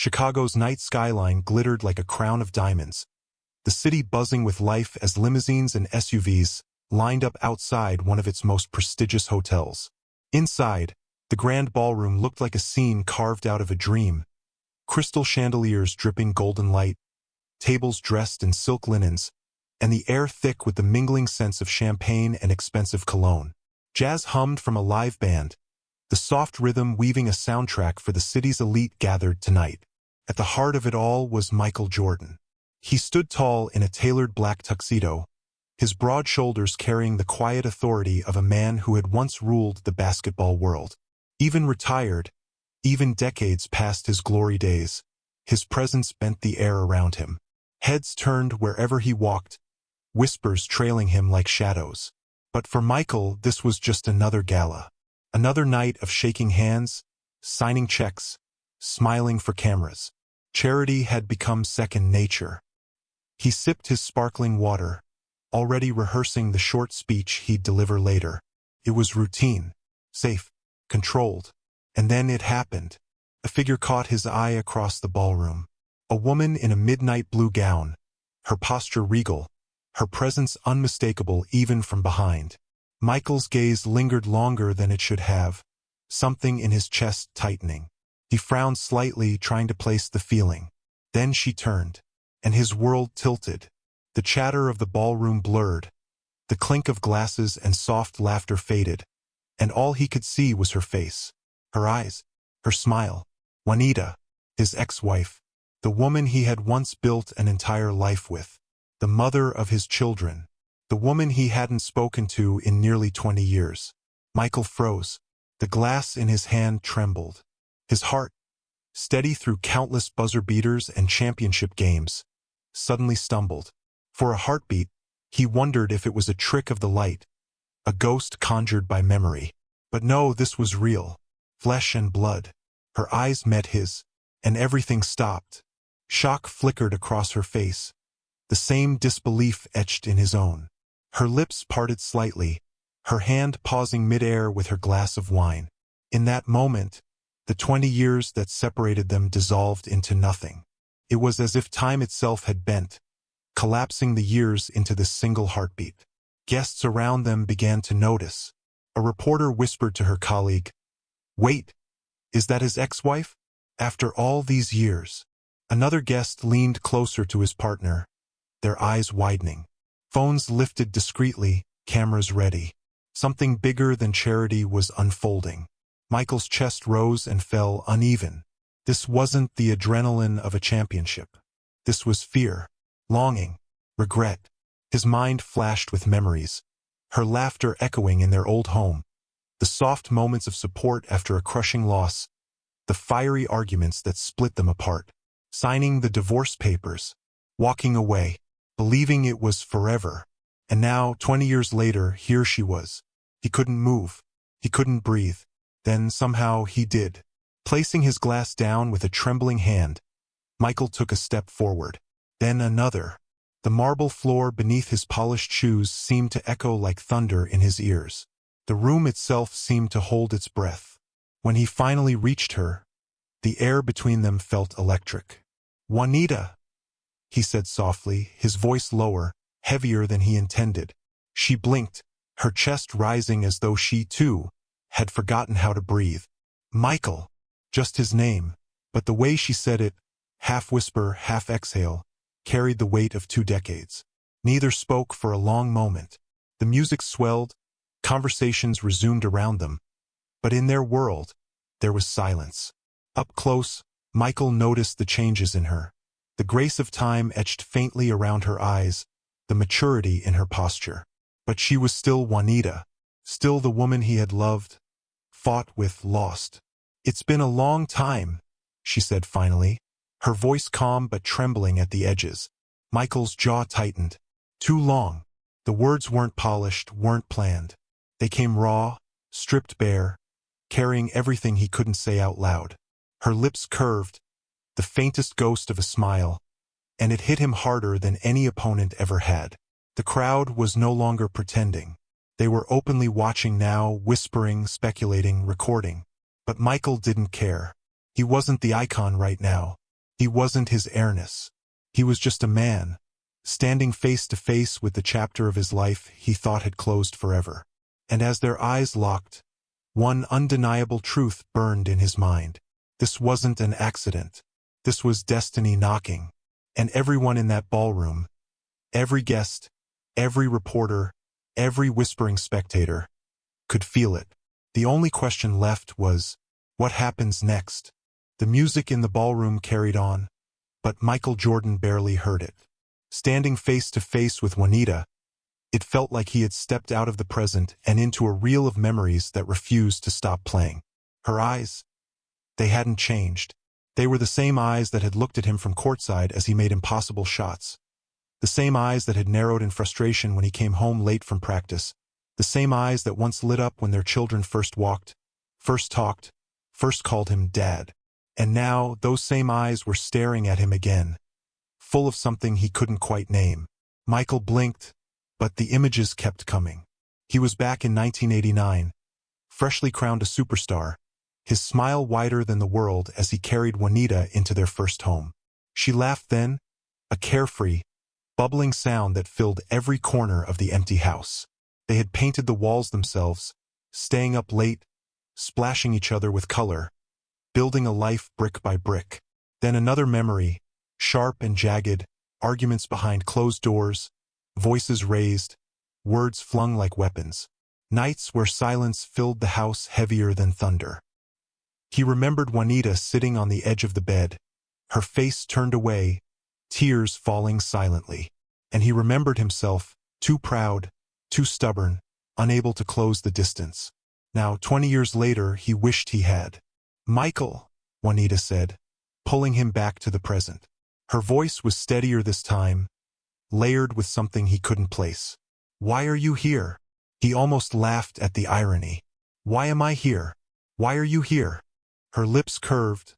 Chicago's night skyline glittered like a crown of diamonds, the city buzzing with life as limousines and SUVs lined up outside one of its most prestigious hotels. Inside, the grand ballroom looked like a scene carved out of a dream. Crystal chandeliers dripping golden light, tables dressed in silk linens, and the air thick with the mingling scents of champagne and expensive cologne. Jazz hummed from a live band, the soft rhythm weaving a soundtrack for the city's elite gathered tonight. At the heart of it all was Michael Jordan. He stood tall in a tailored black tuxedo, his broad shoulders carrying the quiet authority of a man who had once ruled the basketball world. Even retired, even decades past his glory days, his presence bent the air around him. Heads turned wherever he walked, whispers trailing him like shadows. But for Michael, this was just another gala. Another night of shaking hands, signing checks, smiling for cameras. Charity had become second nature. He sipped his sparkling water, already rehearsing the short speech he'd deliver later. It was routine, safe, controlled. And then it happened. A figure caught his eye across the ballroom. A woman in a midnight blue gown, her posture regal, her presence unmistakable even from behind. Michael's gaze lingered longer than it should have, something in his chest tightening. He frowned slightly, trying to place the feeling. Then she turned, and his world tilted. The chatter of the ballroom blurred, the clink of glasses and soft laughter faded, and all he could see was her face, her eyes, her smile. Juanita, his ex-wife, the woman he had once built an entire life with, the mother of his children, the woman he hadn't spoken to in nearly 20 years. Michael froze. The glass in his hand trembled. His heart, steady through countless buzzer beaters and championship games, suddenly stumbled. For a heartbeat, he wondered if it was a trick of the light, a ghost conjured by memory. But no, this was real, flesh and blood. Her eyes met his, and everything stopped. Shock flickered across her face, the same disbelief etched in his own. Her lips parted slightly, her hand pausing midair with her glass of wine. In that moment, the 20 years that separated them dissolved into nothing. It was as if time itself had bent, collapsing the years into this single heartbeat. Guests around them began to notice. A reporter whispered to her colleague, "Wait, is that his ex-wife? After all these years?" Another guest leaned closer to his partner, their eyes widening. Phones lifted discreetly, cameras ready. Something bigger than charity was unfolding. Michael's chest rose and fell uneven. This wasn't the adrenaline of a championship. This was fear, longing, regret. His mind flashed with memories, her laughter echoing in their old home, the soft moments of support after a crushing loss, the fiery arguments that split them apart, signing the divorce papers, walking away, believing it was forever. And now, 20 years later, here she was. He couldn't move. He couldn't breathe. Then somehow he did. Placing his glass down with a trembling hand, Michael took a step forward. Then another. The marble floor beneath his polished shoes seemed to echo like thunder in his ears. The room itself seemed to hold its breath. When he finally reached her, the air between them felt electric. "Juanita," he said softly, his voice lower, heavier than he intended. She blinked, her chest rising as though she, too, had forgotten how to breathe. Michael, just his name, but the way she said it, half whisper, half exhale, carried the weight of 2 decades. Neither spoke for a long moment. The music swelled, conversations resumed around them, but in their world, there was silence. Up close, Michael noticed the changes in her. The grace of time etched faintly around her eyes, the maturity in her posture. But she was still Juanita, still the woman he had loved, fought with, lost. "It's been a long time," she said finally, her voice calm but trembling at the edges. Michael's jaw tightened. Too long. The words weren't polished, weren't planned. They came raw, stripped bare, carrying everything he couldn't say out loud. Her lips curved, the faintest ghost of a smile, and it hit him harder than any opponent ever had. The crowd was no longer pretending. They were openly watching now, whispering, speculating, recording. But Michael didn't care. He wasn't the icon right now. He wasn't his airness. He was just a man, standing face to face with the chapter of his life he thought had closed forever. And as their eyes locked, one undeniable truth burned in his mind. This wasn't an accident. This was destiny knocking. And everyone in that ballroom, every guest, every reporter, every whispering spectator, could feel it. The only question left was, what happens next? The music in the ballroom carried on, but Michael Jordan barely heard it. Standing face to face with Juanita, it felt like he had stepped out of the present and into a reel of memories that refused to stop playing. Her eyes, they hadn't changed. They were the same eyes that had looked at him from courtside as he made impossible shots. The same eyes that had narrowed in frustration when he came home late from practice. The same eyes that once lit up when their children first walked, first talked, first called him Dad. And now those same eyes were staring at him again, full of something he couldn't quite name. Michael blinked, but the images kept coming. He was back in 1989, freshly crowned a superstar, his smile wider than the world as he carried Juanita into their first home. She laughed then, a carefree, bubbling sound that filled every corner of the empty house. They had painted the walls themselves, staying up late, splashing each other with color, building a life brick by brick. Then another memory, sharp and jagged, arguments behind closed doors, voices raised, words flung like weapons. Nights where silence filled the house heavier than thunder. He remembered Juanita sitting on the edge of the bed, her face turned away, tears falling silently. And he remembered himself, too proud, too stubborn, unable to close the distance. Now, 20 years later, he wished he had. "Michael," Juanita said, pulling him back to the present. Her voice was steadier this time, layered with something he couldn't place. "Why are you here?" He almost laughed at the irony. "Why am I here? Why are you here?" Her lips curved,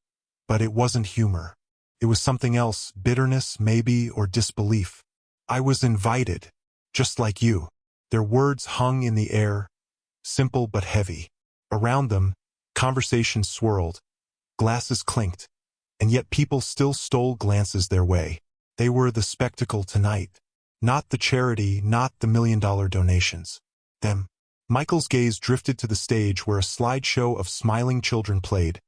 but it wasn't humor. It was something else, bitterness maybe, or disbelief. "I was invited, just like you." Their words hung in the air, simple but heavy. Around them, conversations swirled, glasses clinked, and yet people still stole glances their way. They were the spectacle tonight. Not the charity, not the million-dollar donations. Them. Michael's gaze drifted to the stage where a slideshow of smiling children played.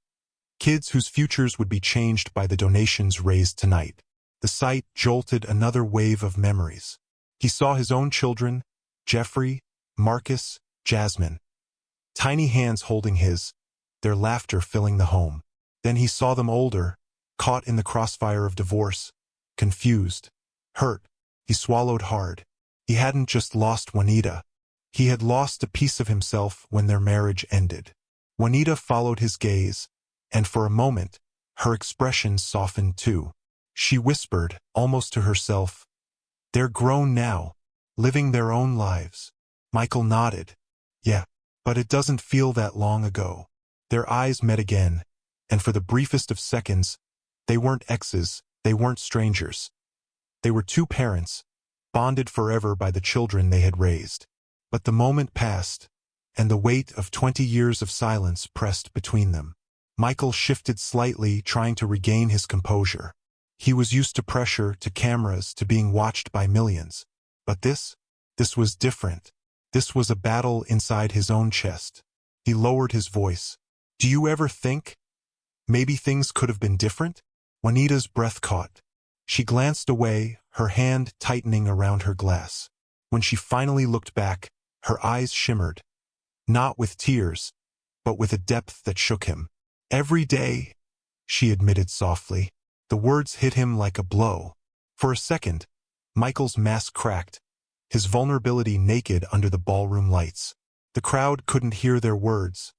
Kids whose futures would be changed by the donations raised tonight. The sight jolted another wave of memories. He saw his own children, Jeffrey, Marcus, Jasmine. Tiny hands holding his, their laughter filling the home. Then he saw them older, caught in the crossfire of divorce, confused, hurt. He swallowed hard. He hadn't just lost Juanita. He had lost a piece of himself when their marriage ended. Juanita followed his gaze, and for a moment, her expression softened too. She whispered, almost to herself, "They're grown now, living their own lives." Michael nodded. "Yeah, but it doesn't feel that long ago." Their eyes met again, and for the briefest of seconds, they weren't exes, they weren't strangers. They were two parents, bonded forever by the children they had raised. But the moment passed, and the weight of 20 years of silence pressed between them. Michael shifted slightly, trying to regain his composure. He was used to pressure, to cameras, to being watched by millions. But this was different. This was a battle inside his own chest. He lowered his voice. "Do you ever think maybe things could have been different?" Juanita's breath caught. She glanced away, her hand tightening around her glass. When she finally looked back, her eyes shimmered, not with tears, but with a depth that shook him. "Every day," she admitted softly. The words hit him like a blow. For a second, Michael's mask cracked, his vulnerability naked under the ballroom lights. The crowd couldn't hear their words,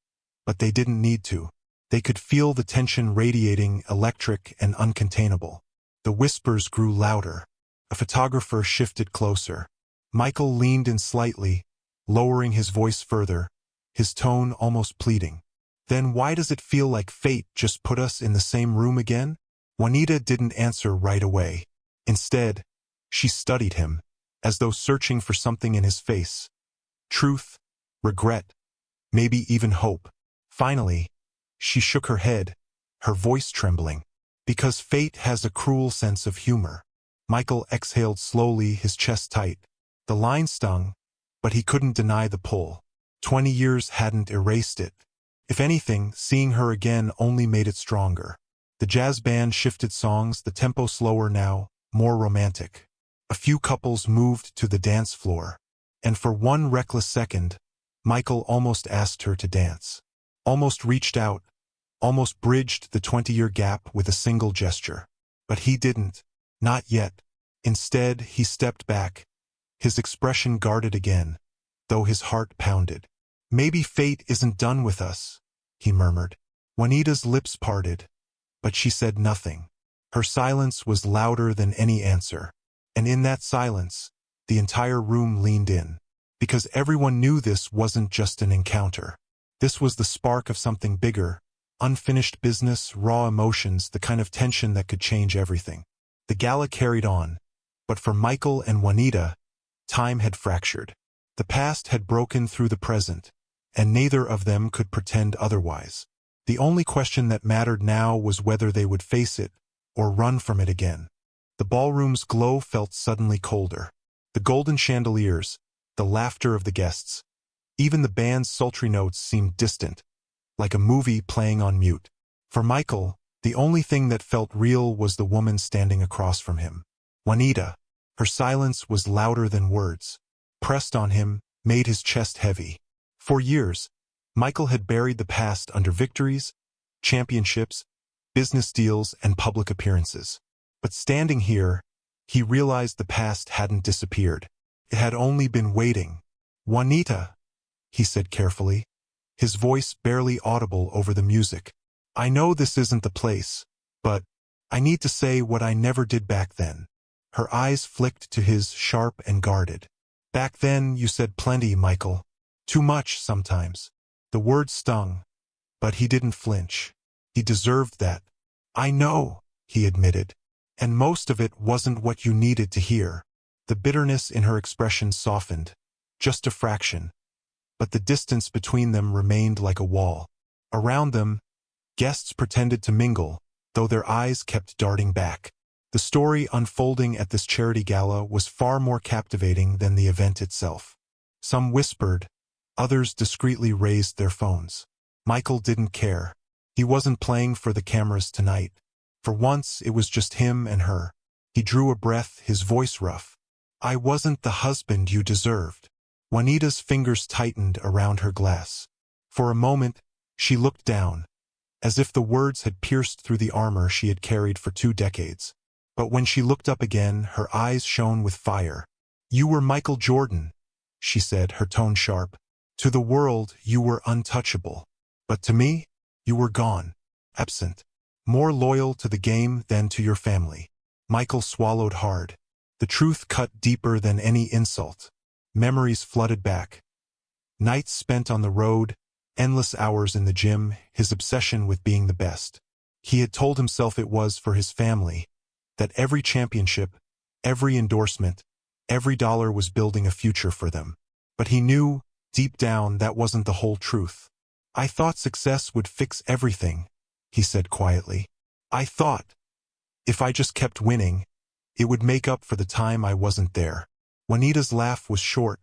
but they didn't need to. They could feel the tension radiating, electric and uncontainable. The whispers grew louder. A photographer shifted closer. Michael leaned in slightly, lowering his voice further, his tone almost pleading. "Then why does it feel like fate just put us in the same room again?" Juanita didn't answer right away. Instead, she studied him, as though searching for something in his face. Truth, regret, maybe even hope. Finally, she shook her head, her voice trembling. Because fate has a cruel sense of humor. Michael exhaled slowly, his chest tight. The line stung, but he couldn't deny the pull. 20 years hadn't erased it. If anything, seeing her again only made it stronger. The jazz band shifted songs, the tempo slower now, more romantic. A few couples moved to the dance floor. And for one reckless second, Michael almost asked her to dance. Almost reached out, almost bridged the 20-year gap with a single gesture. But he didn't. Not yet. Instead, he stepped back, his expression guarded again, though his heart pounded. "Maybe fate isn't done with us," he murmured. Juanita's lips parted, but she said nothing. Her silence was louder than any answer. And in that silence, the entire room leaned in. Because everyone knew this wasn't just an encounter. This was the spark of something bigger, unfinished business, raw emotions, the kind of tension that could change everything. The gala carried on, but for Michael and Juanita, time had fractured. The past had broken through the present, and neither of them could pretend otherwise. The only question that mattered now was whether they would face it or run from it again. The ballroom's glow felt suddenly colder. The golden chandeliers, the laughter of the guests, even the band's sultry notes seemed distant, like a movie playing on mute. For Michael, the only thing that felt real was the woman standing across from him. Juanita. Her silence was louder than words. Pressed on him, made his chest heavy. For years, Michael had buried the past under victories, championships, business deals, and public appearances. But standing here, he realized the past hadn't disappeared. It had only been waiting. "Juanita," he said carefully, his voice barely audible over the music. "I know this isn't the place, but I need to say what I never did back then." Her eyes flicked to his, sharp and guarded. "Back then you said plenty, Michael. Too much sometimes." The words stung, but he didn't flinch. He deserved that. "I know," he admitted. "And most of it wasn't what you needed to hear." The bitterness in her expression softened, just a fraction. But the distance between them remained like a wall. Around them, guests pretended to mingle, though their eyes kept darting back. The story unfolding at this charity gala was far more captivating than the event itself. Some whispered, others discreetly raised their phones. Michael didn't care. He wasn't playing for the cameras tonight. For once, it was just him and her. He drew a breath, his voice rough. "I wasn't the husband you deserved." Juanita's fingers tightened around her glass. For a moment, she looked down, as if the words had pierced through the armor she had carried for 2 decades. But when she looked up again, her eyes shone with fire. "You were Michael Jordan," she said, her tone sharp. "To the world, you were untouchable. But to me, you were gone, absent, more loyal to the game than to your family." Michael swallowed hard. The truth cut deeper than any insult. Memories flooded back. Nights spent on the road, endless hours in the gym, his obsession with being the best. He had told himself it was for his family, that every championship, every endorsement, every dollar was building a future for them. But he knew, deep down, that wasn't the whole truth. "I thought success would fix everything," he said quietly. "I thought, if I just kept winning, it would make up for the time I wasn't there." Juanita's laugh was short,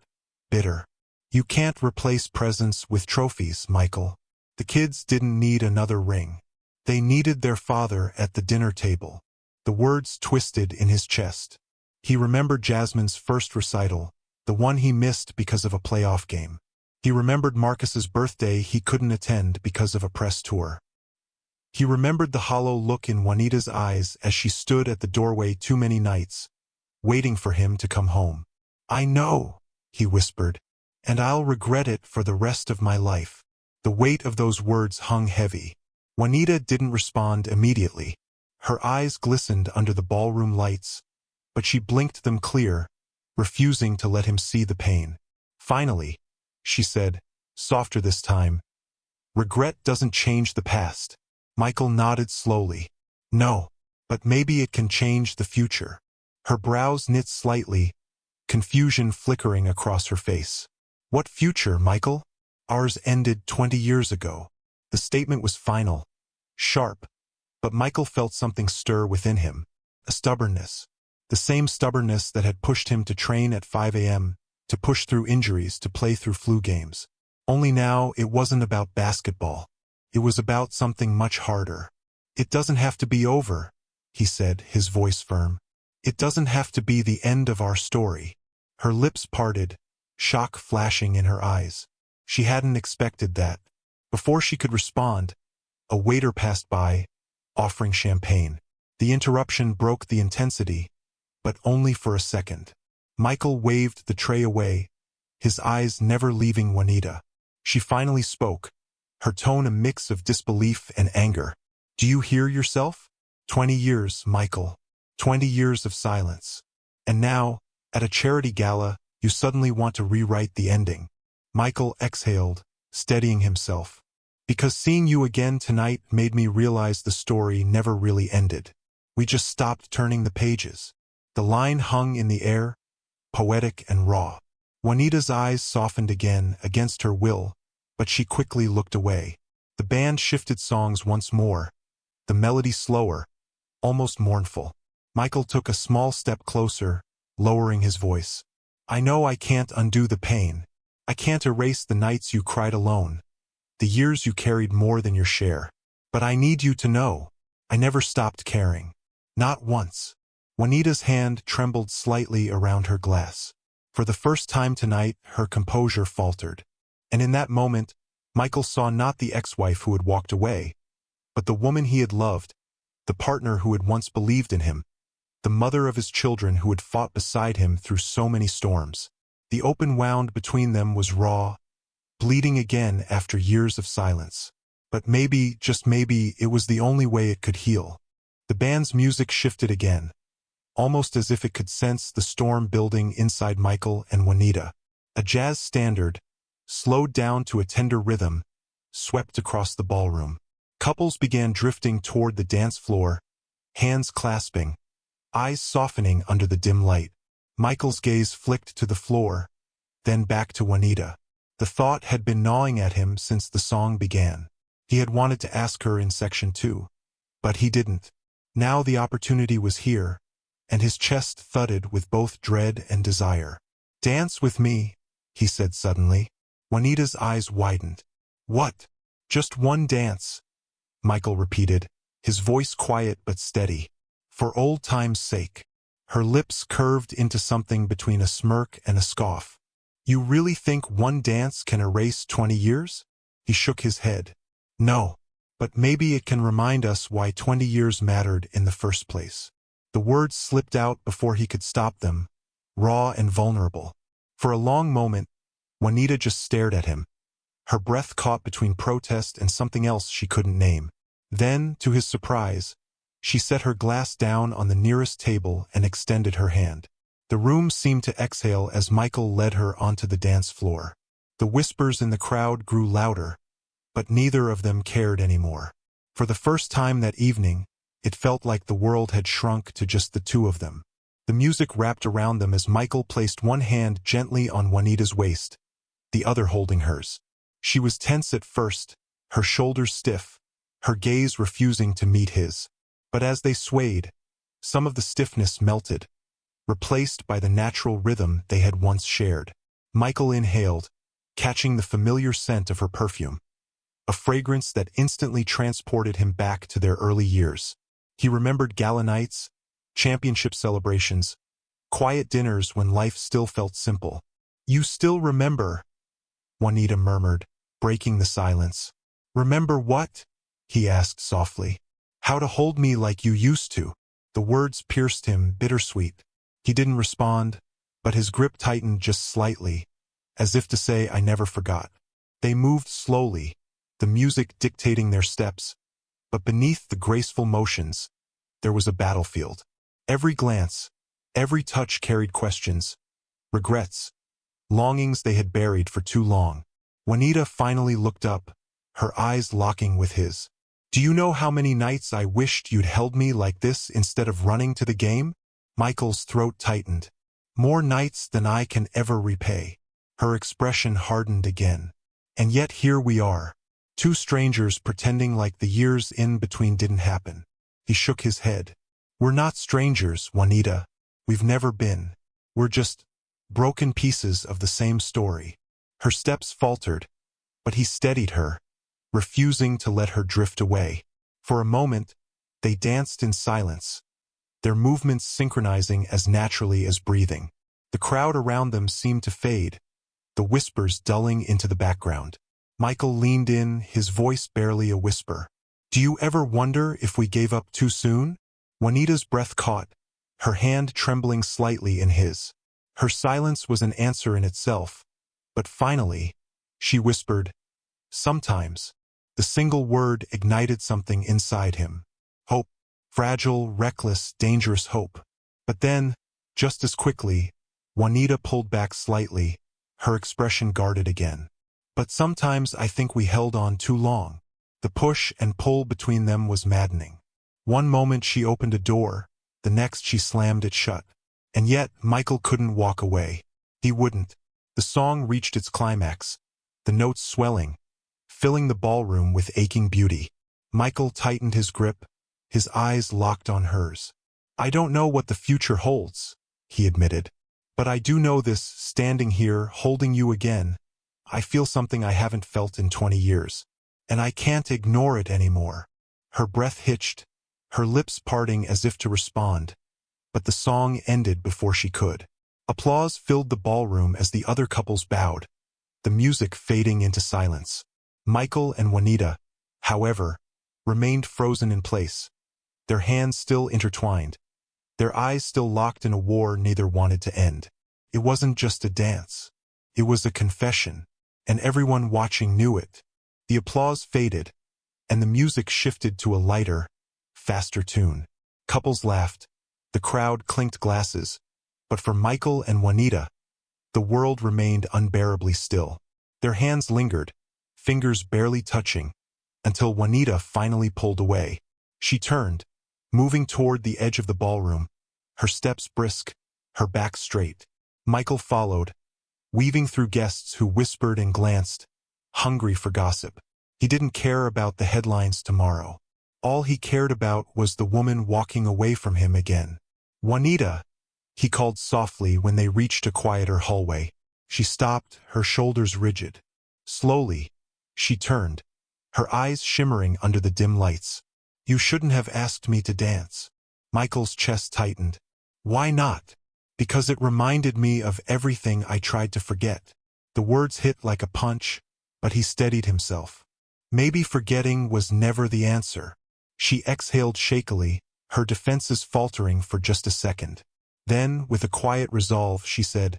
bitter. "You can't replace presents with trophies, Michael." The kids didn't need another ring. They needed their father at the dinner table. The words twisted in his chest. He remembered Jasmine's first recital, the one he missed because of a playoff game. He remembered Marcus's birthday he couldn't attend because of a press tour. He remembered the hollow look in Juanita's eyes as she stood at the doorway too many nights, waiting for him to come home. "I know," he whispered, "and I'll regret it for the rest of my life." The weight of those words hung heavy. Juanita didn't respond immediately. Her eyes glistened under the ballroom lights, but she blinked them clear, refusing to let him see the pain. Finally, she said, softer this time, "Regret doesn't change the past." Michael nodded slowly. "No, but maybe it can change the future." Her brows knit slightly, confusion flickering across her face. "What future, Michael?" "Ours ended 20 years ago." The statement was final, sharp, But Michael felt something stir within him, a stubbornness. The same stubbornness that had pushed him to train at 5 a.m., to push through injuries, to play through flu games. Only now it wasn't about basketball. It was about something much harder. "It doesn't have to be over," he said, his voice firm. "It doesn't have to be the end of our story." Her lips parted, shock flashing in her eyes. She hadn't expected that. Before she could respond, a waiter passed by, offering champagne. The interruption broke the intensity, but only for a second. Michael waved the tray away, his eyes never leaving Juanita. She finally spoke, her tone a mix of disbelief and anger. "Do you hear yourself? 20 years, Michael. 20 years of silence. And now, at a charity gala, you suddenly want to rewrite the ending." Michael exhaled, steadying himself. "Because seeing you again tonight made me realize the story never really ended. We just stopped turning the pages." The line hung in the air, poetic and raw. Juanita's eyes softened again, against her will, but she quickly looked away. The band shifted songs once more, the melody slower, almost mournful. Michael took a small step closer, lowering his voice. "I know I can't undo the pain. I can't erase the nights you cried alone, the years you carried more than your share. But I need you to know, I never stopped caring. Not once." Juanita's hand trembled slightly around her glass. For the first time tonight, her composure faltered. And in that moment, Michael saw not the ex-wife who had walked away, but the woman he had loved, the partner who had once believed in him, the mother of his children who had fought beside him through so many storms. The open wound between them was raw, bleeding again after years of silence. But maybe, just maybe, it was the only way it could heal. The band's music shifted again, almost as if it could sense the storm building inside Michael and Juanita. A jazz standard, slowed down to a tender rhythm, swept across the ballroom. Couples began drifting toward the dance floor, hands clasping, eyes softening under the dim light. Michael's gaze flicked to the floor, then back to Juanita. The thought had been gnawing at him since the song began. He had wanted to ask her in section 2, but he didn't. Now the opportunity was here, and his chest thudded with both dread and desire. "Dance with me," he said suddenly. Juanita's eyes widened. "What? Just one dance?" Michael repeated, his voice quiet but steady. "For old time's sake." Her lips curved into something between a smirk and a scoff. "You really think one dance can erase 20 years? He shook his head. "No. But maybe it can remind us why 20 years mattered in the first place." The words slipped out before he could stop them, raw and vulnerable. For a long moment, Juanita just stared at him, her breath caught between protest and something else she couldn't name. Then, to his surprise, she set her glass down on the nearest table and extended her hand. The room seemed to exhale as Michael led her onto the dance floor. The whispers in the crowd grew louder, but neither of them cared anymore. For the first time that evening, it felt like the world had shrunk to just the two of them. The music wrapped around them as Michael placed one hand gently on Juanita's waist, the other holding hers. She was tense at first, her shoulders stiff, her gaze refusing to meet his. But as they swayed, some of the stiffness melted, replaced by the natural rhythm they had once shared. Michael inhaled, catching the familiar scent of her perfume, a fragrance that instantly transported him back to their early years. He remembered gala nights, championship celebrations, quiet dinners when life still felt simple. "You still remember?" Juanita murmured, breaking the silence. "Remember what?" he asked softly. "How to hold me like you used to." The words pierced him, bittersweet. He didn't respond, but his grip tightened just slightly, as if to say, "I never forgot." They moved slowly, the music dictating their steps, but beneath the graceful motions, there was a battlefield. Every glance, every touch carried questions, regrets, longings they had buried for too long. Juanita finally looked up, her eyes locking with his. "Do you know how many nights I wished you'd held me like this instead of running to the game?" Michael's throat tightened. "More nights than I can ever repay." Her expression hardened again. "And yet here we are, two strangers pretending like the years in between didn't happen." He shook his head. We're not strangers, Juanita. We've never been. We're just broken pieces of the same story. Her steps faltered, but he steadied her, refusing to let her drift away. For a moment, they danced in silence, their movements synchronizing as naturally as breathing. The crowd around them seemed to fade, the whispers dulling into the background. Michael leaned in, his voice barely a whisper. Do you ever wonder if we gave up too soon? Juanita's breath caught, her hand trembling slightly in his. Her silence was an answer in itself, but finally, she whispered, sometimes. The single word ignited something inside him. Hope. Fragile, reckless, dangerous hope. But then, just as quickly, Juanita pulled back slightly, her expression guarded again. But sometimes I think we held on too long. The push and pull between them was maddening. One moment she opened a door, the next she slammed it shut. And yet, Michael couldn't walk away. He wouldn't. The song reached its climax, the notes swelling, filling the ballroom with aching beauty. Michael tightened his grip, his eyes locked on hers. I don't know what the future holds, he admitted. But I do know this, standing here, holding you again. I feel something I haven't felt in 20 years. And I can't ignore it anymore. Her breath hitched, her lips parting as if to respond. But the song ended before she could. Applause filled the ballroom as the other couples bowed, the music fading into silence. Michael and Juanita, however, remained frozen in place, their hands still intertwined, their eyes still locked in a war neither wanted to end. It wasn't just a dance. It was a confession, and everyone watching knew it. The applause faded, and the music shifted to a lighter, faster tune. Couples laughed, the crowd clinked glasses, but for Michael and Juanita, the world remained unbearably still. Their hands lingered, fingers barely touching, until Juanita finally pulled away. She turned, moving toward the edge of the ballroom, her steps brisk, her back straight. Michael followed, weaving through guests who whispered and glanced, hungry for gossip. He didn't care about the headlines tomorrow. All he cared about was the woman walking away from him again. Juanita, he called softly when they reached a quieter hallway. She stopped, her shoulders rigid. Slowly, she turned, her eyes shimmering under the dim lights. You shouldn't have asked me to dance. Michael's chest tightened. Why not? Because it reminded me of everything I tried to forget. The words hit like a punch, but he steadied himself. Maybe forgetting was never the answer. She exhaled shakily, her defenses faltering for just a second. Then, with a quiet resolve, she said,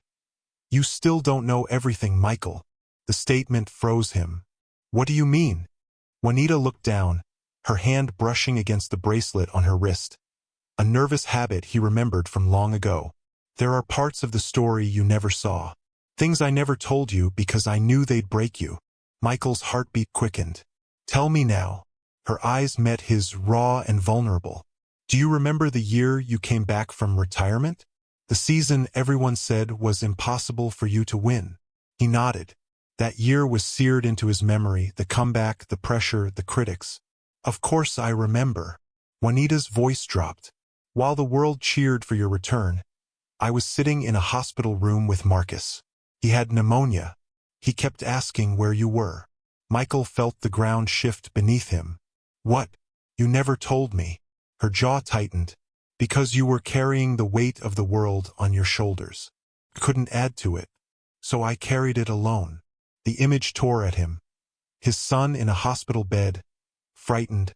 You still don't know everything, Michael. The statement froze him. What do you mean? Juanita looked down, her hand brushing against the bracelet on her wrist. A nervous habit he remembered from long ago. There are parts of the story you never saw. Things I never told you because I knew they'd break you. Michael's heartbeat quickened. Tell me now. Her eyes met his, raw and vulnerable. Do you remember the year you came back from retirement? The season everyone said was impossible for you to win. He nodded. That year was seared into his memory, the comeback, the pressure, the critics. Of course I remember. Juanita's voice dropped. While the world cheered for your return, I was sitting in a hospital room with Marcus. He had pneumonia. He kept asking where you were. Michael felt the ground shift beneath him. What? You never told me. Her jaw tightened. Because you were carrying the weight of the world on your shoulders. Couldn't add to it. So I carried it alone. The image tore at him. His son in a hospital bed, frightened,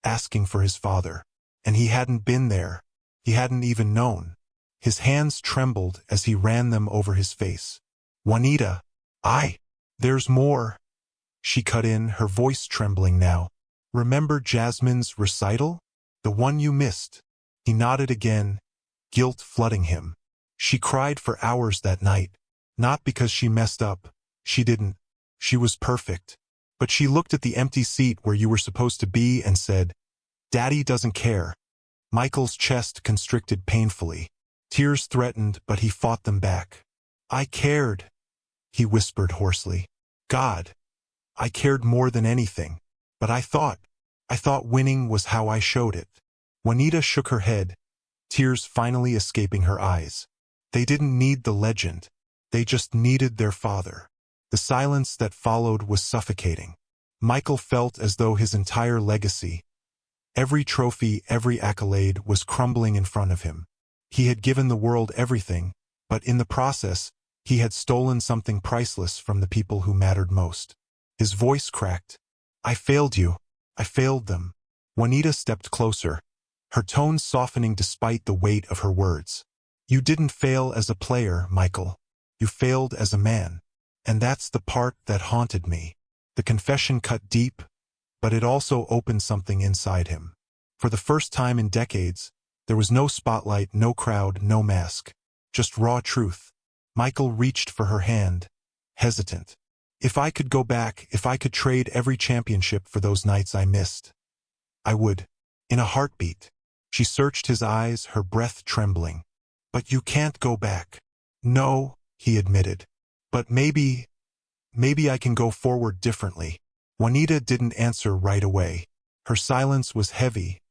asking for his father. And he hadn't been there. He hadn't even known. His hands trembled as he ran them over his face. Juanita, there's more. She cut in, her voice trembling now. Remember Jasmine's recital? The one you missed. He nodded again, guilt flooding him. She cried for hours that night. Not because she messed up. She didn't. She was perfect. But she looked at the empty seat where you were supposed to be and said, Daddy doesn't care. Michael's chest constricted painfully. Tears threatened, but he fought them back. I cared, he whispered hoarsely. God, I cared more than anything. But I thought winning was how I showed it. Juanita shook her head, tears finally escaping her eyes. They didn't need the legend. They just needed their father. The silence that followed was suffocating. Michael felt as though his entire legacy, every trophy, every accolade, was crumbling in front of him. He had given the world everything, but in the process, he had stolen something priceless from the people who mattered most. His voice cracked. "I failed you. I failed them." Juanita stepped closer, her tone softening despite the weight of her words. "You didn't fail as a player, Michael. You failed as a man. And that's the part that haunted me." The confession cut deep, but it also opened something inside him. For the first time in decades, there was no spotlight, no crowd, no mask. Just raw truth. Michael reached for her hand, hesitant. "If I could go back, if I could trade every championship for those nights I missed, I would. In a heartbeat." She searched his eyes, her breath trembling. "But you can't go back." "No," he admitted. "But maybe I can go forward differently." Juanita didn't answer right away. Her silence was heavy,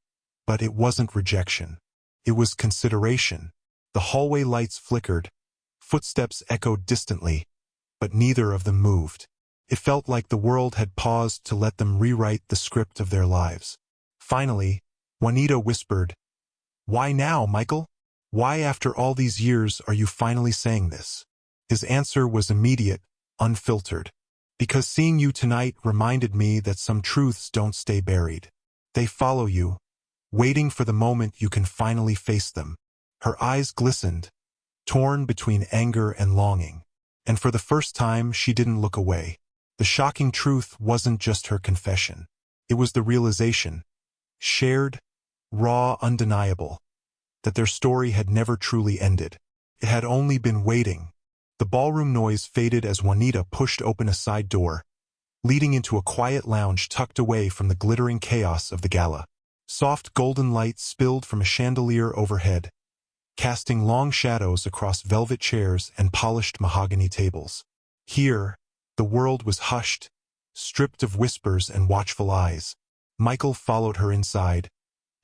but it wasn't rejection. It was consideration. The hallway lights flickered, footsteps echoed distantly, but neither of them moved. It felt like the world had paused to let them rewrite the script of their lives. Finally, Juanita whispered, "Why now, Michael? Why after all these years are you finally saying this?" His answer was immediate, unfiltered. "Because seeing you tonight reminded me that some truths don't stay buried. They follow you, waiting for the moment you can finally face them." Her eyes glistened, torn between anger and longing. And for the first time, she didn't look away. The shocking truth wasn't just her confession. It was the realization, shared, raw, undeniable, that their story had never truly ended. It had only been waiting. The ballroom noise faded as Juanita pushed open a side door, leading into a quiet lounge tucked away from the glittering chaos of the gala. Soft golden light spilled from a chandelier overhead, casting long shadows across velvet chairs and polished mahogany tables. Here, the world was hushed, stripped of whispers and watchful eyes. Michael followed her inside,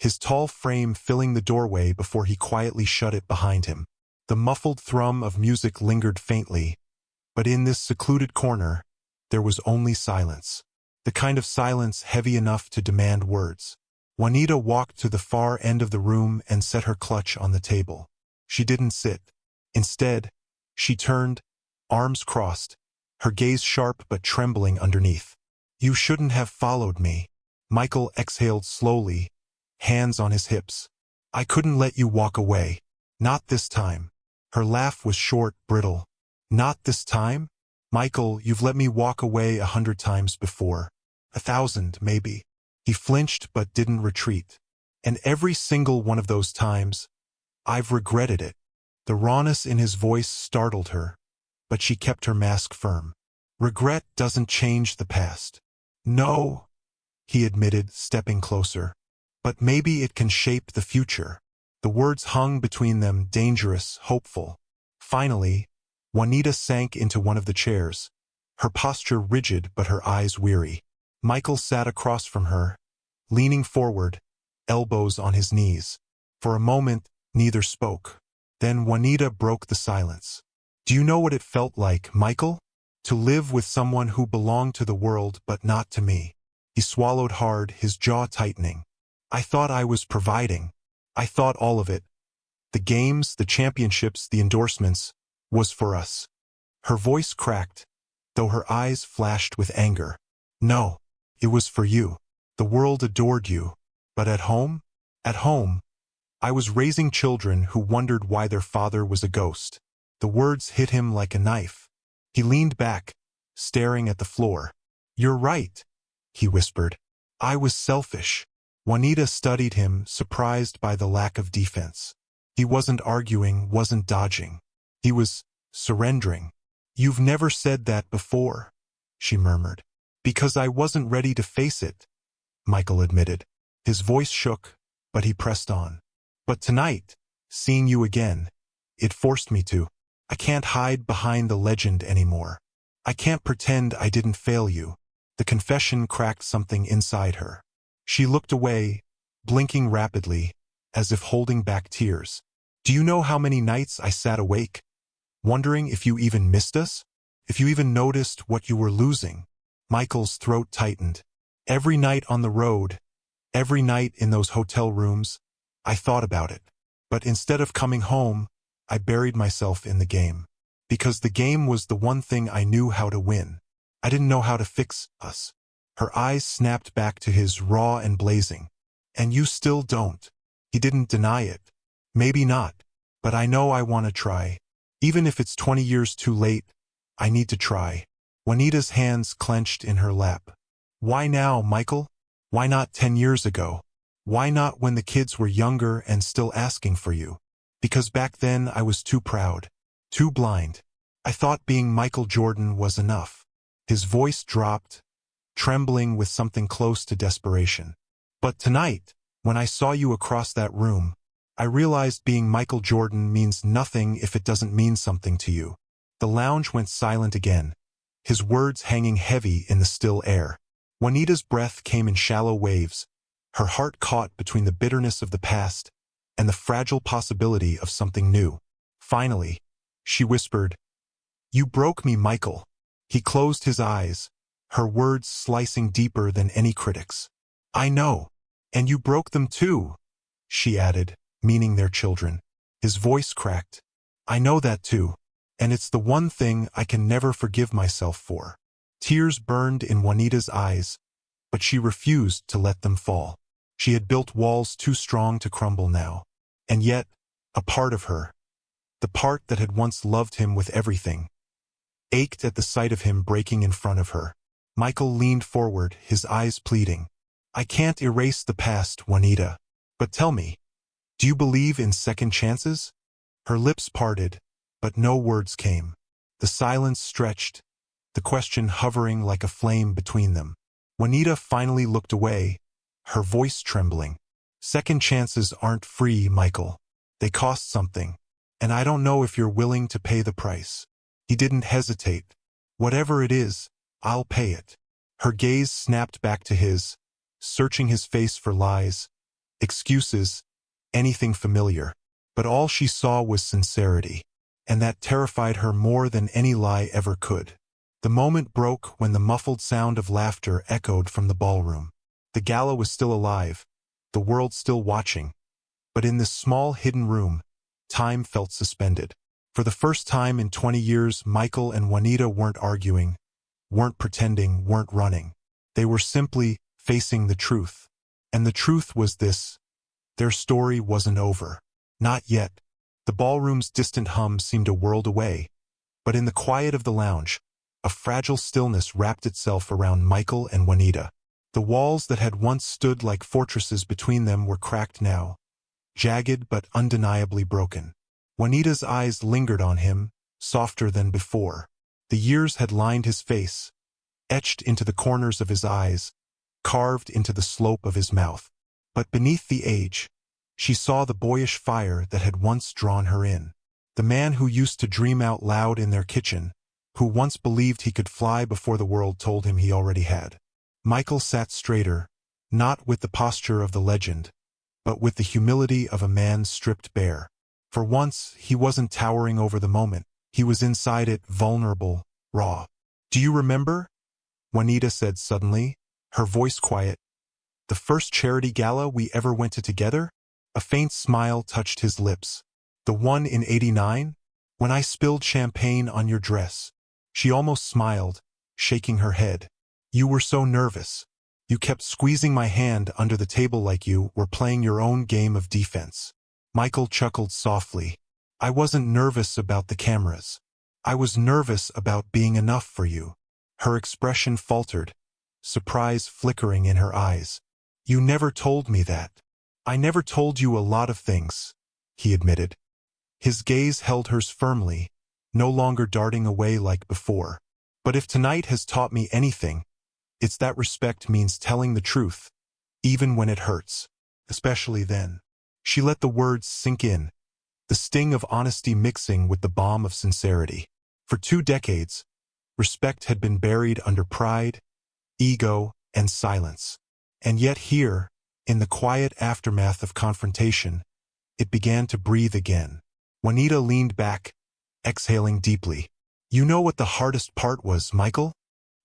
his tall frame filling the doorway before he quietly shut it behind him. The muffled thrum of music lingered faintly, but in this secluded corner, there was only silence. The kind of silence heavy enough to demand words. Juanita walked to the far end of the room and set her clutch on the table. She didn't sit. Instead, she turned, arms crossed, her gaze sharp but trembling underneath. "You shouldn't have followed me." Michael exhaled slowly, hands on his hips. "I couldn't let you walk away. Not this time." Her laugh was short, brittle. "Not this time? Michael, you've let me walk away 100 times before. 1,000, maybe." He flinched but didn't retreat. "And every single one of those times, I've regretted it." The rawness in his voice startled her, but she kept her mask firm. "Regret doesn't change the past." "No," he admitted, stepping closer. "But maybe it can shape the future." The words hung between them, dangerous, hopeful. Finally, Juanita sank into one of the chairs, her posture rigid but her eyes weary. Michael sat across from her, leaning forward, elbows on his knees. For a moment, neither spoke. Then Juanita broke the silence. "Do you know what it felt like, Michael? To live with someone who belonged to the world but not to me." He swallowed hard, his jaw tightening. "I thought I was providing. I thought all of it, the games, the championships, the endorsements, was for us." Her voice cracked, though her eyes flashed with anger. "No, it was for you. The world adored you. But at home? At home, I was raising children who wondered why their father was a ghost." The words hit him like a knife. He leaned back, staring at the floor. "You're right," he whispered. "I was selfish." Juanita studied him, surprised by the lack of defense. He wasn't arguing, wasn't dodging. He was surrendering. "You've never said that before," she murmured. "Because I wasn't ready to face it," Michael admitted. His voice shook, but he pressed on. "But tonight, seeing you again, it forced me to. I can't hide behind the legend anymore. I can't pretend I didn't fail you." The confession cracked something inside her. She looked away, blinking rapidly, as if holding back tears. Do you know how many nights I sat awake, wondering if you even missed us? If you even noticed what you were losing? Michael's throat tightened. Every night on the road, every night in those hotel rooms, I thought about it. But instead of coming home, I buried myself in the game. Because the game was the one thing I knew how to win. I didn't know how to fix us. Her eyes snapped back to his, raw and blazing. And you still don't. He didn't deny it. Maybe not. But I know I want to try. Even if it's 20 years too late, I need to try. Juanita's hands clenched in her lap. Why now, Michael? Why not 10 years ago? Why not when the kids were younger and still asking for you? Because back then I was too proud, too blind. I thought being Michael Jordan was enough. His voice dropped, trembling with something close to desperation. But tonight, when I saw you across that room, I realized being Michael Jordan means nothing if it doesn't mean something to you. The lounge went silent again, his words hanging heavy in the still air. Juanita's breath came in shallow waves, her heart caught between the bitterness of the past and the fragile possibility of something new. Finally, she whispered, "You broke me, Michael." He closed his eyes, her words slicing deeper than any critic's. "I know. And you broke them too," she added, meaning their children. His voice cracked. "I know that too. And it's the one thing I can never forgive myself for." Tears burned in Juanita's eyes, but she refused to let them fall. She had built walls too strong to crumble now. And yet, a part of her, the part that had once loved him with everything, ached at the sight of him breaking in front of her. Michael leaned forward, his eyes pleading. "I can't erase the past, Juanita. But tell me, do you believe in second chances?" Her lips parted, but no words came. The silence stretched, the question hovering like a flame between them. Juanita finally looked away, her voice trembling. "Second chances aren't free, Michael. They cost something, and I don't know if you're willing to pay the price." He didn't hesitate. "Whatever it is, I'll pay it." Her gaze snapped back to his, searching his face for lies, excuses, anything familiar. But all she saw was sincerity, and that terrified her more than any lie ever could. The moment broke when the muffled sound of laughter echoed from the ballroom. The gala was still alive, the world still watching, but in this small hidden room, time felt suspended. For the first time in 20 years, Michael and Juanita weren't arguing, weren't pretending, weren't running. They were simply facing the truth. And the truth was this: their story wasn't over. Not yet. The ballroom's distant hum seemed a world away, but in the quiet of the lounge, a fragile stillness wrapped itself around Michael and Juanita. The walls that had once stood like fortresses between them were cracked now, jagged but undeniably broken. Juanita's eyes lingered on him, softer than before. The years had lined his face, etched into the corners of his eyes, carved into the slope of his mouth. But beneath the age, she saw the boyish fire that had once drawn her in. The man who used to dream out loud in their kitchen, who once believed he could fly before the world told him he already had. Michael sat straighter, not with the posture of the legend, but with the humility of a man stripped bare. For once, he wasn't towering over the moment. He was inside it, vulnerable, raw. "Do you remember?" Juanita said suddenly, her voice quiet. "The first charity gala we ever went to together?" A faint smile touched his lips. "The one in '89? When I spilled champagne on your dress." She almost smiled, shaking her head. "You were so nervous. You kept squeezing my hand under the table like you were playing your own game of defense." Michael chuckled softly. "I wasn't nervous about the cameras. I was nervous about being enough for you." Her expression faltered, surprise flickering in her eyes. "You never told me that." "I never told you a lot of things," he admitted. His gaze held hers firmly, no longer darting away like before. "But if tonight has taught me anything, it's that respect means telling the truth, even when it hurts. Especially then." She let the words sink in, the sting of honesty mixing with the balm of sincerity. For 2 decades, respect had been buried under pride, ego, and silence. And yet here, In the quiet aftermath of confrontation, it began to breathe again. Juanita leaned back, exhaling deeply. "You know what the hardest part was, Michael?"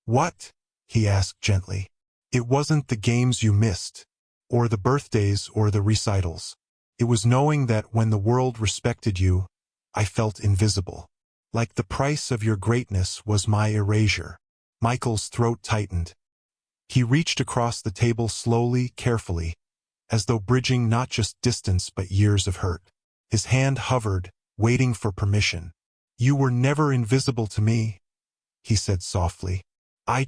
"What?" he asked gently. "It wasn't the games you missed, or the birthdays or the recitals. It was knowing that when the world respected you, I felt invisible. Like the price of your greatness was my erasure." Michael's throat tightened. He reached across the table slowly, carefully, as though bridging not just distance but years of hurt. His hand hovered, waiting for permission. "You were never invisible to me," he said softly. I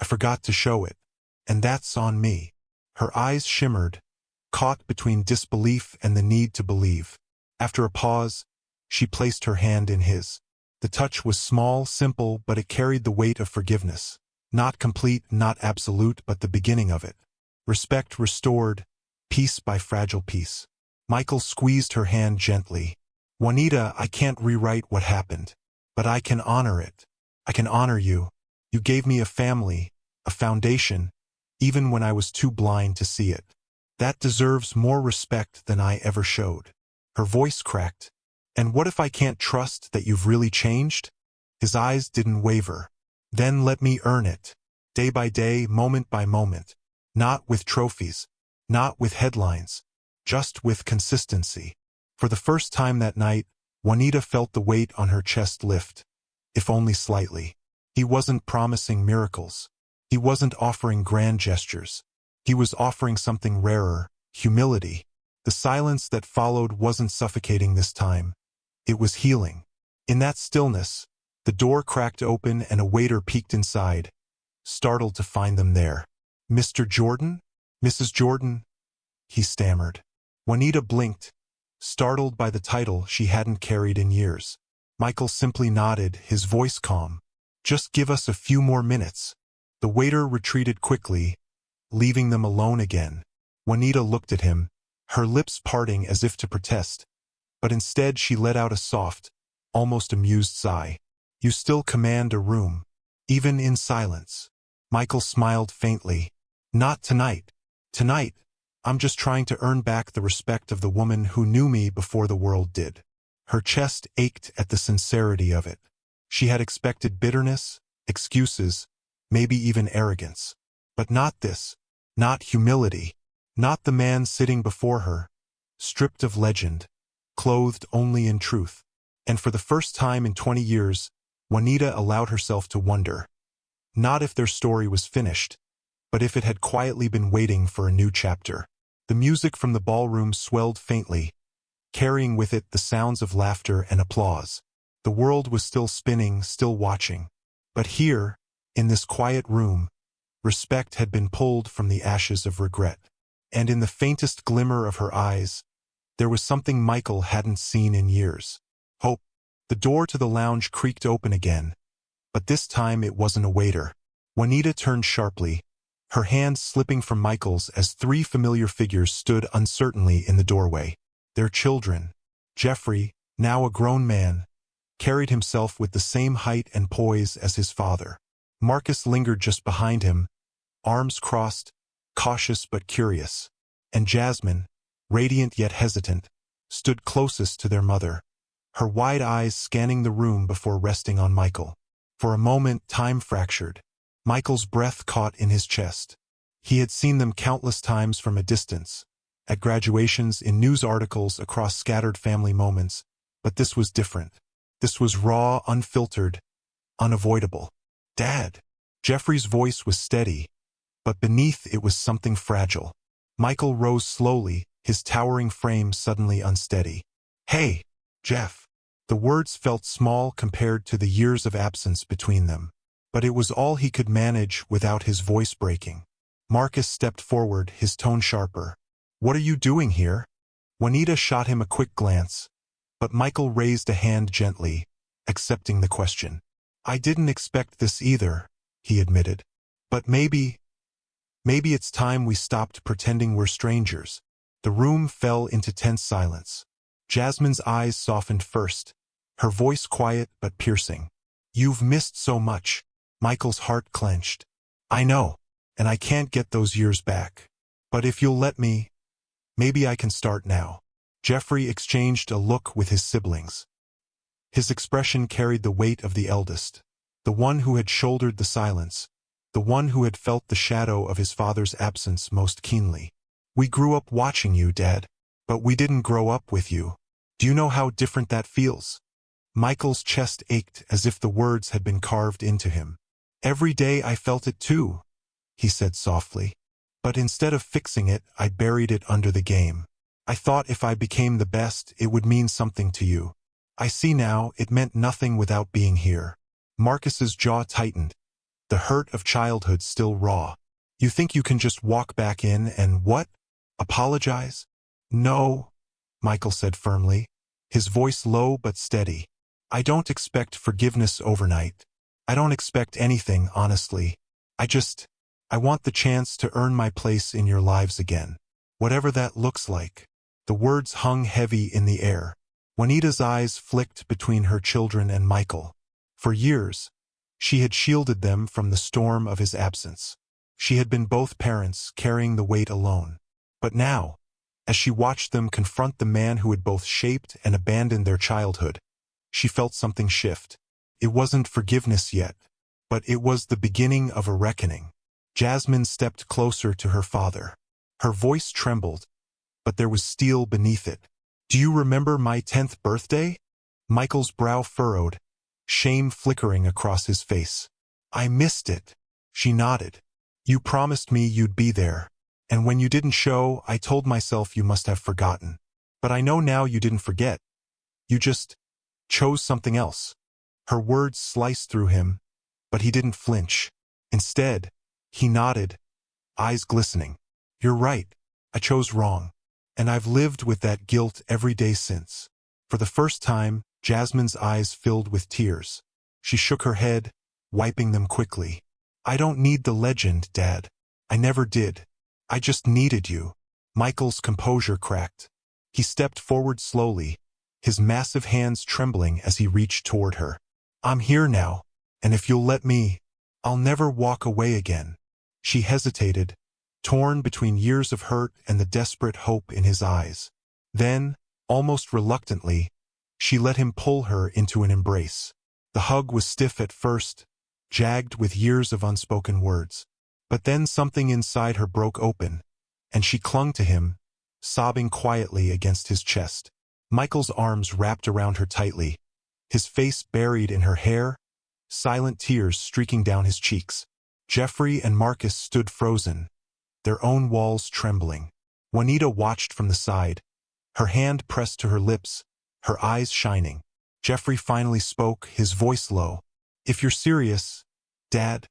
forgot to show it. And that's on me." Her eyes shimmered, caught between disbelief and the need to believe. After a pause, she placed her hand in his. The touch was small, simple, but it carried the weight of forgiveness. Not complete, not absolute, but the beginning of it. Respect restored, piece by fragile piece. Michael squeezed her hand gently. "Juanita, I can't rewrite what happened, but I can honor it. I can honor you. You gave me a family, a foundation, even when I was too blind to see it. That deserves more respect than I ever showed." Her voice cracked. "And what if I can't trust that you've really changed?" His eyes didn't waver. "Then let me earn it. Day by day, moment by moment. Not with trophies, not with headlines, just with consistency." For the first time that night, Juanita felt the weight on her chest lift, if only slightly. He wasn't promising miracles. He wasn't offering grand gestures. He was offering something rarer, humility. The silence that followed wasn't suffocating this time. It was healing. In that stillness, the door cracked open and a waiter peeked inside, startled to find them there. "Mr. Jordan? Mrs. Jordan?" he stammered. Juanita blinked, startled by the title she hadn't carried in years. Michael simply nodded, his voice calm. "Just give us a few more minutes." The waiter retreated quickly, leaving them alone again. Juanita looked at him, her lips parting as if to protest, but instead she let out a soft, almost amused sigh. "You still command a room, even in silence." Michael smiled faintly. "Not tonight. Tonight, I'm just trying to earn back the respect of the woman who knew me before the world did." Her chest ached at the sincerity of it. She had expected bitterness, excuses, maybe even arrogance. But not this. Not humility. Not the man sitting before her, stripped of legend, clothed only in truth. And for the first time in 20 years, Juanita allowed herself to wonder. Not if their story was finished, but if it had quietly been waiting for a new chapter. The music from the ballroom swelled faintly, carrying with it the sounds of laughter and applause. The world was still spinning, still watching. But here, in this quiet room, respect had been pulled from the ashes of regret. And in the faintest glimmer of her eyes, there was something Michael hadn't seen in years. Hope. The door to the lounge creaked open again, but this time it wasn't a waiter. Juanita turned sharply, her hand slipping from Michael's as three familiar figures stood uncertainly in the doorway. Their children. Jeffrey, now a grown man, carried himself with the same height and poise as his father. Marcus lingered just behind him, arms crossed, cautious but curious. And Jasmine, radiant yet hesitant, stood closest to their mother, her wide eyes scanning the room before resting on Michael. For a moment, time fractured. Michael's breath caught in his chest. He had seen them countless times from a distance, at graduations, in news articles, across scattered family moments, but this was different. This was raw, unfiltered, unavoidable. "Dad." Jeffrey's voice was steady, but beneath it was something fragile. Michael rose slowly, his towering frame suddenly unsteady. "Hey, Jeff." The words felt small compared to the years of absence between them, but it was all he could manage without his voice breaking. Marcus stepped forward, his tone sharper. "What are you doing here?" Juanita shot him a quick glance, but Michael raised a hand gently, accepting the question. "I didn't expect this either," he admitted. "But maybe it's time we stopped pretending we're strangers." The room fell into tense silence. Jasmine's eyes softened first, her voice quiet but piercing. "You've missed so much." Michael's heart clenched. "I know, and I can't get those years back. But if you'll let me, maybe I can start now. Jeffrey exchanged a look with his siblings. His expression carried the weight of the eldest, the one who had shouldered the silence, the one who had felt the shadow of his father's absence most keenly. We grew up watching you, Dad, but we didn't grow up with you. Do you know how different that feels? Michael's chest ached as if the words had been carved into him. Every day I felt it too, he said softly. But instead of fixing it, I buried it under the game. I thought if I became the best, it would mean something to you. I see now it meant nothing without being here. Marcus's jaw tightened, the hurt of childhood still raw. You think you can just walk back in and what? Apologize? No, Michael said firmly, his voice low but steady. I don't expect forgiveness overnight. I don't expect anything, honestly. I want the chance to earn my place in your lives again. Whatever that looks like. The words hung heavy in the air. Juanita's eyes flicked between her children and Michael. For years, she had shielded them from the storm of his absence. She had been both parents, carrying the weight alone. But now, as she watched them confront the man who had both shaped and abandoned their childhood, she felt something shift. It wasn't forgiveness yet, but it was the beginning of a reckoning. Jasmine stepped closer to her father. Her voice trembled, but there was steel beneath it. Do you remember my 10th birthday? Michael's brow furrowed, shame flickering across his face. I missed it. She nodded. You promised me you'd be there. And when you didn't show, I told myself you must have forgotten. But I know now you didn't forget. You just chose something else. Her words sliced through him, but he didn't flinch. Instead, he nodded, eyes glistening. You're right. I chose wrong. And I've lived with that guilt every day since. For the first time, Jasmine's eyes filled with tears. She shook her head, wiping them quickly. I don't need the legend, Dad. I never did. I just needed you. Michael's composure cracked. He stepped forward slowly, his massive hands trembling as he reached toward her. I'm here now, and if you'll let me, I'll never walk away again. She hesitated, torn between years of hurt and the desperate hope in his eyes. Then, almost reluctantly, she let him pull her into an embrace. The hug was stiff at first, jagged with years of unspoken words. But then something inside her broke open, and she clung to him, sobbing quietly against his chest. Michael's arms wrapped around her tightly, his face buried in her hair, silent tears streaking down his cheeks. Jeffrey and Marcus stood frozen, their own walls trembling. Juanita watched from the side, her hand pressed to her lips, her eyes shining. Jeffrey finally spoke, his voice low. If you're serious, Dad,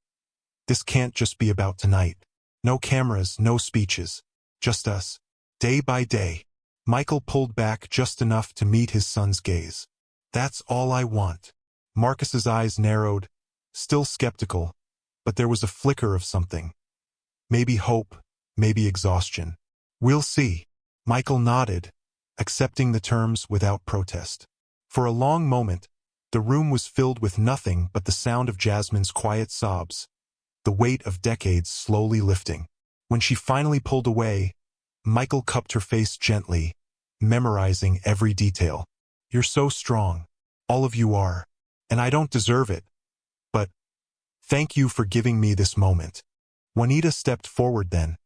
this can't just be about tonight. No cameras, no speeches. Just us. Day by day. Michael pulled back just enough to meet his son's gaze. That's all I want. Marcus's eyes narrowed, still skeptical, but there was a flicker of something. Maybe hope, maybe exhaustion. We'll see. Michael nodded, accepting the terms without protest. For a long moment, the room was filled with nothing but the sound of Jasmine's quiet sobs, the weight of decades slowly lifting. When she finally pulled away, Michael cupped her face gently, memorizing every detail. You're so strong. All of you are. And I don't deserve it. But thank you for giving me this moment. Juanita stepped forward then,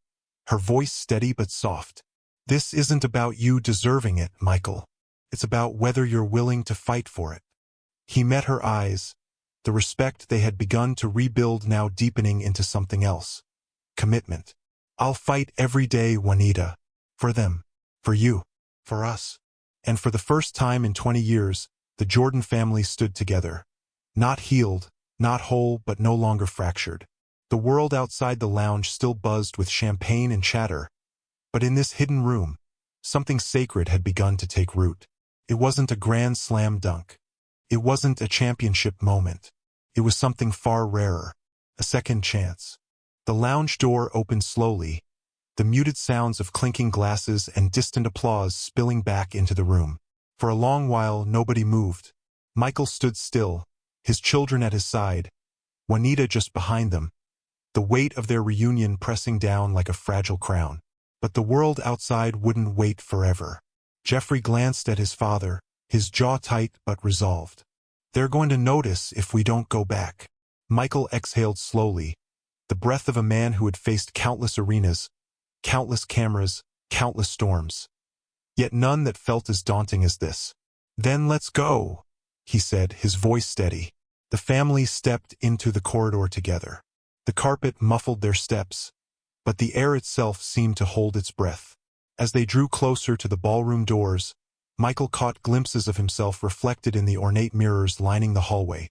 her voice steady but soft. This isn't about you deserving it, Michael. It's about whether you're willing to fight for it. He met her eyes, the respect they had begun to rebuild now deepening into something else. Commitment. I'll fight every day, Juanita. For them. For you. For us. And for the first time in 20 years, the Jordan family stood together. Not healed, not whole, but no longer fractured. The world outside the lounge still buzzed with champagne and chatter, but in this hidden room, something sacred had begun to take root. It wasn't a grand slam dunk. It wasn't a championship moment. It was something far rarer, a second chance. The lounge door opened slowly, the muted sounds of clinking glasses and distant applause spilling back into the room. For a long while, nobody moved. Michael stood still, his children at his side, Juanita just behind them, the weight of their reunion pressing down like a fragile crown. But the world outside wouldn't wait forever. Jeffrey glanced at his father, his jaw tight but resolved. They're going to notice if we don't go back. Michael exhaled slowly, the breath of a man who had faced countless arenas, countless cameras, countless storms. Yet none that felt as daunting as this. Then let's go, he said, his voice steady. The family stepped into the corridor together. The carpet muffled their steps, but the air itself seemed to hold its breath. As they drew closer to the ballroom doors, Michael caught glimpses of himself reflected in the ornate mirrors lining the hallway.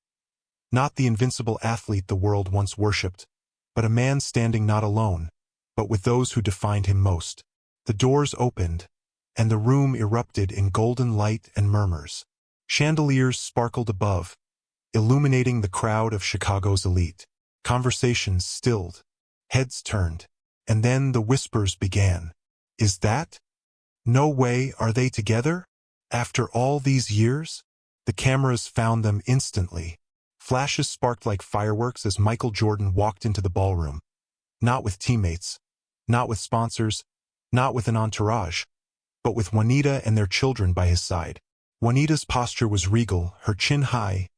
Not the invincible athlete the world once worshipped, but a man standing not alone, but with those who defined him most. The doors opened, and the room erupted in golden light and murmurs. Chandeliers sparkled above, illuminating the crowd of Chicago's elite. Conversations stilled, heads turned, and then the whispers began. Is that? No way, are they together? After all these years? The cameras found them instantly. Flashes sparked like fireworks as Michael Jordan walked into the ballroom. Not with teammates, not with sponsors, not with an entourage, but with Juanita and their children by his side. Juanita's posture was regal, her chin high,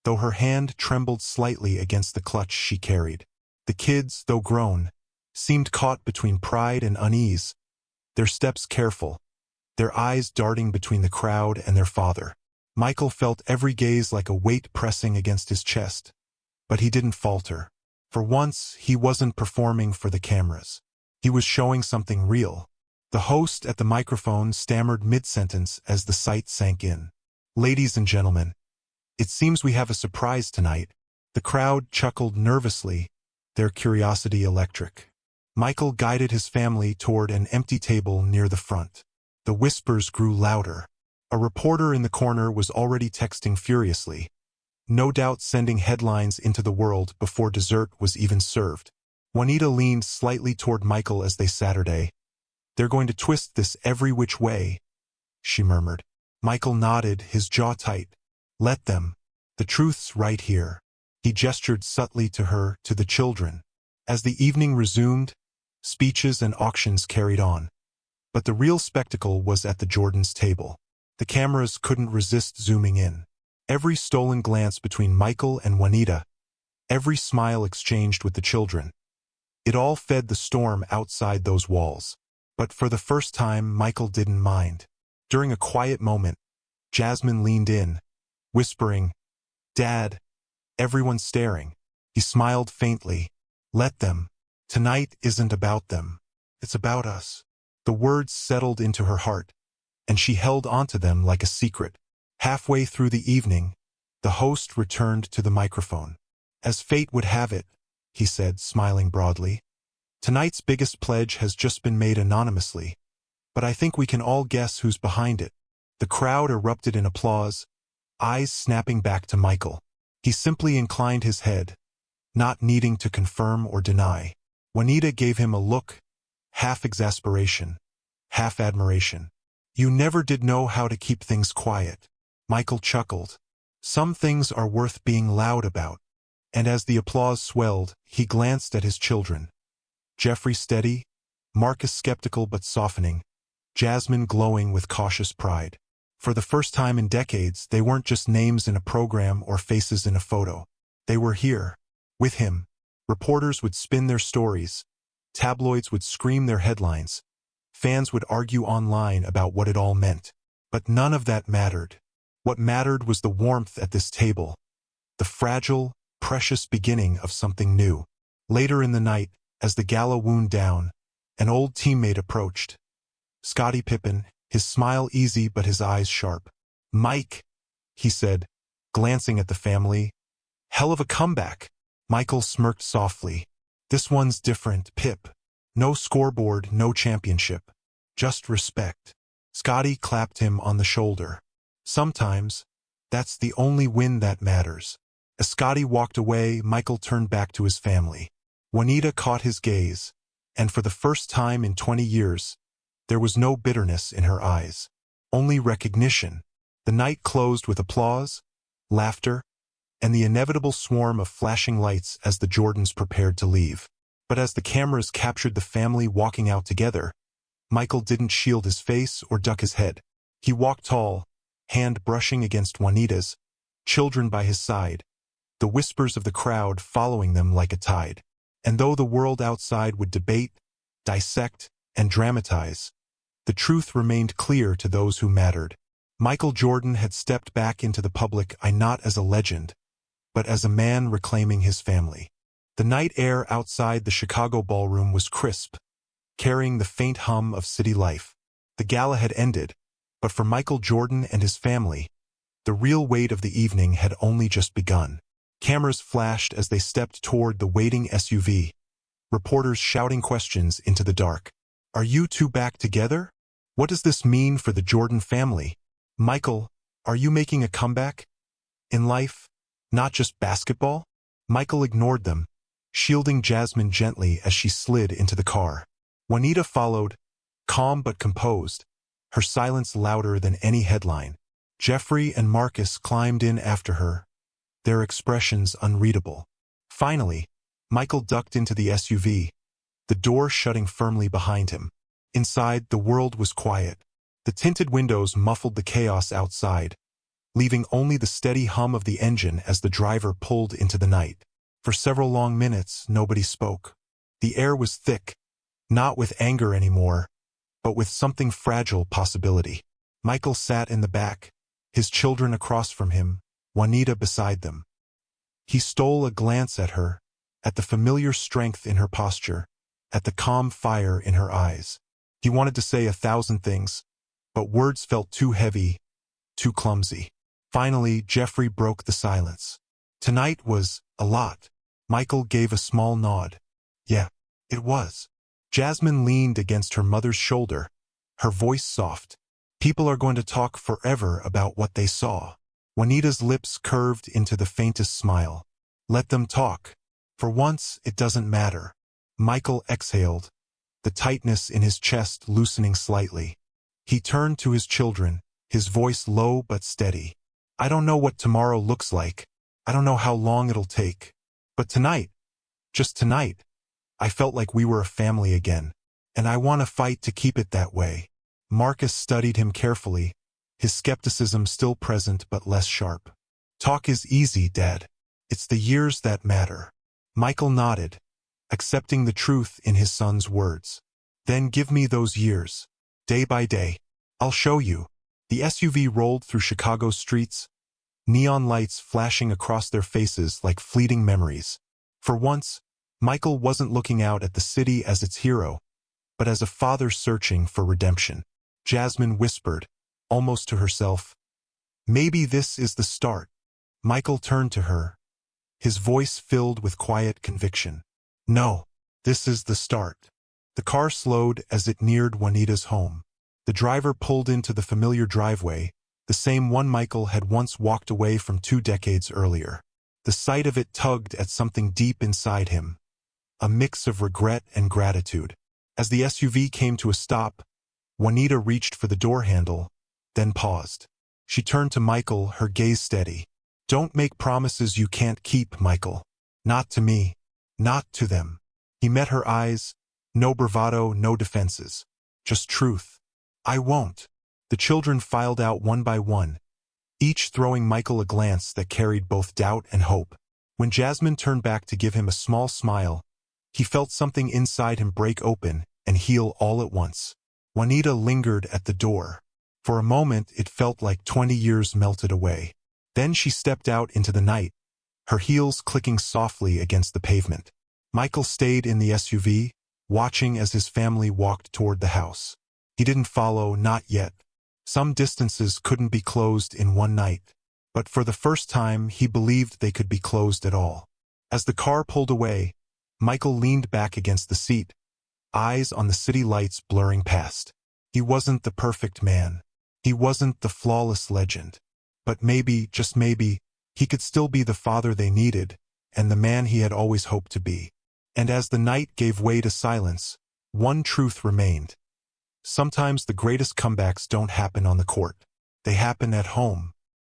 though her hand trembled slightly against the clutch she carried. The kids, though grown, seemed caught between pride and unease, their steps careful, their eyes darting between the crowd and their father. Michael felt every gaze like a weight pressing against his chest, but he didn't falter. For once, he wasn't performing for the cameras. He was showing something real. The host at the microphone stammered mid-sentence as the sight sank in. Ladies and gentlemen, it seems we have a surprise tonight. The crowd chuckled nervously, their curiosity electric. Michael guided his family toward an empty table near the front. The whispers grew louder. A reporter in the corner was already texting furiously, no doubt sending headlines into the world before dessert was even served. Juanita leaned slightly toward Michael as they Saturday. They're going to twist this every which way, she murmured. Michael nodded, his jaw tight. Let them. The truth's right here. He gestured subtly to her, to the children. As the evening resumed, speeches and auctions carried on. But the real spectacle was at the Jordans' table. The cameras couldn't resist zooming in. Every stolen glance between Michael and Juanita, every smile exchanged with the children. It all fed the storm outside those walls. But for the first time, Michael didn't mind. During a quiet moment, Jasmine leaned in, whispering, Dad, everyone's staring. He smiled faintly. Let them. Tonight isn't about them. It's about us. The words settled into her heart, and she held onto them like a secret. Halfway through the evening, the host returned to the microphone. As fate would have it, he said, smiling broadly, tonight's biggest pledge has just been made anonymously, but I think we can all guess who's behind it. The crowd erupted in applause, eyes snapping back to Michael. He simply inclined his head, not needing to confirm or deny. Juanita gave him a look, half exasperation, half admiration. You never did know how to keep things quiet. Michael chuckled. Some things are worth being loud about. And as the applause swelled, he glanced at his children. Jeffrey steady, Marcus skeptical but softening, Jasmine glowing with cautious pride. For the first time in decades, they weren't just names in a program or faces in a photo. They were here, with him. Reporters would spin their stories. Tabloids would scream their headlines. Fans would argue online about what it all meant. But none of that mattered. What mattered was the warmth at this table, the fragile, precious beginning of something new. Later in the night, as the gala wound down, an old teammate approached. Scottie Pippen, his smile easy but his eyes sharp. Mike, he said, glancing at the family. Hell of a comeback. Michael smirked softly. This one's different, Pip. No scoreboard, no championship. Just respect. Scottie clapped him on the shoulder. Sometimes, that's the only win that matters. As Scottie walked away, Michael turned back to his family. Juanita caught his gaze, and for the first time in 20 years, there was no bitterness in her eyes. Only recognition. The night closed with applause, laughter, and the inevitable swarm of flashing lights as the Jordans prepared to leave. But as the cameras captured the family walking out together, Michael didn't shield his face or duck his head. He walked tall, hand brushing against Juanita's, children by his side, the whispers of the crowd following them like a tide. And though the world outside would debate, dissect, and dramatize, the truth remained clear to those who mattered. Michael Jordan had stepped back into the public eye not as a legend, but as a man reclaiming his family. The night air outside the Chicago ballroom was crisp, carrying the faint hum of city life. The gala had ended, but for Michael Jordan and his family, the real weight of the evening had only just begun. Cameras flashed as they stepped toward the waiting SUV, reporters shouting questions into the dark. "Are you two back together? What does this mean for the Jordan family? Michael, are you making a comeback? In life, not just basketball?" Michael ignored them, shielding Jasmine gently as she slid into the car. Juanita followed, calm but composed, her silence louder than any headline. Jeffrey and Marcus climbed in after her, their expressions unreadable. Finally, Michael ducked into the SUV, the door shutting firmly behind him. Inside, the world was quiet. The tinted windows muffled the chaos outside, leaving only the steady hum of the engine as the driver pulled into the night. For several long minutes, nobody spoke. The air was thick, not with anger anymore, but with something fragile possibility. Michael sat in the back, his children across from him, Juanita beside them. He stole a glance at her, at the familiar strength in her posture, at the calm fire in her eyes. He wanted to say 1,000 things, but words felt too heavy, too clumsy. Finally, Jeffrey broke the silence. "Tonight was a lot." Michael gave a small nod. "Yeah, it was." Jasmine leaned against her mother's shoulder, her voice soft. "People are going to talk forever about what they saw." Juanita's lips curved into the faintest smile. "Let them talk. For once, it doesn't matter." Michael exhaled, the tightness in his chest loosening slightly. He turned to his children, his voice low but steady. "I don't know what tomorrow looks like. I don't know how long it'll take. But tonight, just tonight, I felt like we were a family again. And I want to fight to keep it that way." Marcus studied him carefully, his skepticism still present but less sharp. "Talk is easy, Dad. It's the years that matter." Michael nodded, accepting the truth in his son's words. "Then give me those years. Day by day. I'll show you." The SUV rolled through Chicago's streets, neon lights flashing across their faces like fleeting memories. For once, Michael wasn't looking out at the city as its hero, but as a father searching for redemption. Jasmine whispered, almost to herself, "Maybe this is the start." Michael turned to her, his voice filled with quiet conviction. "No, this is the start." The car slowed as it neared Juanita's home. The driver pulled into the familiar driveway, the same one Michael had once walked away from 2 decades earlier. The sight of it tugged at something deep inside him, a mix of regret and gratitude. As the SUV came to a stop, Juanita reached for the door handle, then paused. She turned to Michael, her gaze steady. "Don't make promises you can't keep, Michael. Not to me. Not to them." He met her eyes, no bravado, no defenses. Just truth. "I won't." The children filed out one by one, each throwing Michael a glance that carried both doubt and hope. When Jasmine turned back to give him a small smile, he felt something inside him break open and heal all at once. Juanita lingered at the door. For a moment, it felt like 20 years melted away. Then she stepped out into the night, her heels clicking softly against the pavement. Michael stayed in the SUV, watching as his family walked toward the house. He didn't follow, not yet. Some distances couldn't be closed in one night, but for the first time he believed they could be closed at all. As the car pulled away, Michael leaned back against the seat, eyes on the city lights blurring past. He wasn't the perfect man. He wasn't the flawless legend. But maybe, just maybe, he could still be the father they needed, and the man he had always hoped to be. And as the night gave way to silence, one truth remained. Sometimes the greatest comebacks don't happen on the court. They happen at home.